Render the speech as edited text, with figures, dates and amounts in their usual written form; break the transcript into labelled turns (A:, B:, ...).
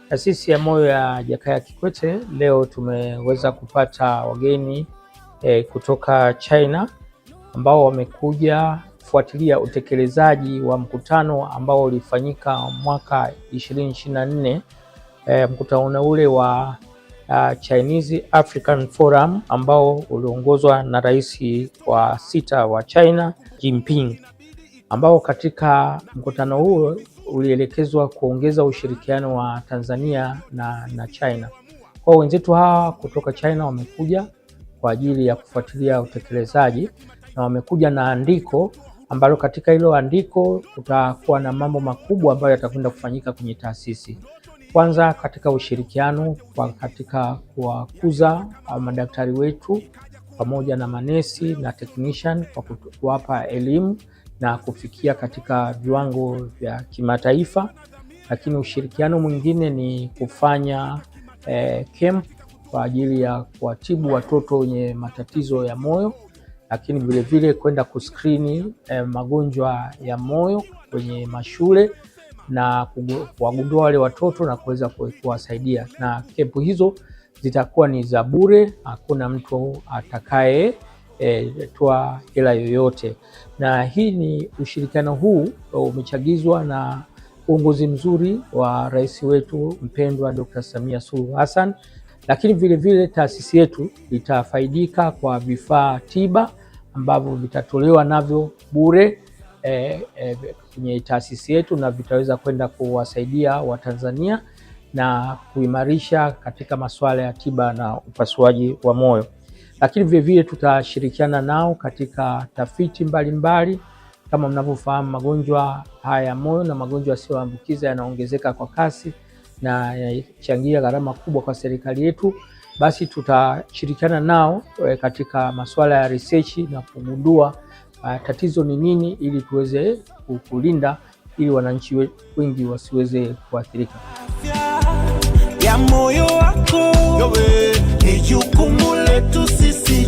A: Taasisi ya Moyo ya Jakaya Kikwete leo tumeweza kupata wageni kutoka China ambao wamekuja kufuatilia utekelezaji wa mkutano ambao ulifanyika mwaka 2024, mkutano ule wa Chinese African Forum ambao uliongozwa na rais wa 6 wa China Jinping, ambao katika mkutano huo ulielekezwa kuongeza ushirikiano wa Tanzania na China. Kwa wenzetu hawa kutoka China wamekuja kwa ajili ya kufuatilia utekelezaji na wamekuja na andiko ambalo katika hilo andiko kutakuwa na mambo makubwa ambayo yatakwenda kufanyika kwenye taasisi. Kwanza katika ushirikiano katika kuwakuza madaktari wetu pamoja na manesi na technician kwa kuwapa elimu na kufikia katika viwango vya kimataifa. Lakini ushirikiano mwingine ni kufanya camp kwa ajili ya kuwatibu watoto wenye matatizo ya moyo, lakini vile vile kwenda kuskrini magonjwa ya moyo kwenye mashule na kuwagundua wale watoto na kuweza kuwasaidia. Na camp hizo zitakuwa ni za bure, hakuna mtu atakaye toa hela yoyote. Na hii ni ushirikiano huu umechagizwa na uongozi mzuri wa rais wetu mpendwa Dr. Samia Suluhu Hassan, lakini vile vile taasisi yetu itafaidika kwa vifaa tiba ambavyo vitatolewa navyo bure kwenye taasisi yetu na vitaweza kwenda kuwasaidia Watanzania na kuimarisha katika masuala ya tiba na upasuaji wa moyo. Lakini vile vile tutashirikiana nao katika tafiti mbalimbali. Kama mnavyofahamu, magonjwa haya ya moyo na magonjwa yasiyoambukiza yanaongezeka kwa kasi na yanachangia gharama kubwa kwa serikali yetu. Basi tutashirikiana nao katika masuala ya research na kugundua tatizo ni nini ili tuweze kulinda ili wananchi wengi wasiweze kuathirika.
B: Ya moyo wako ni jukumu letu sisi.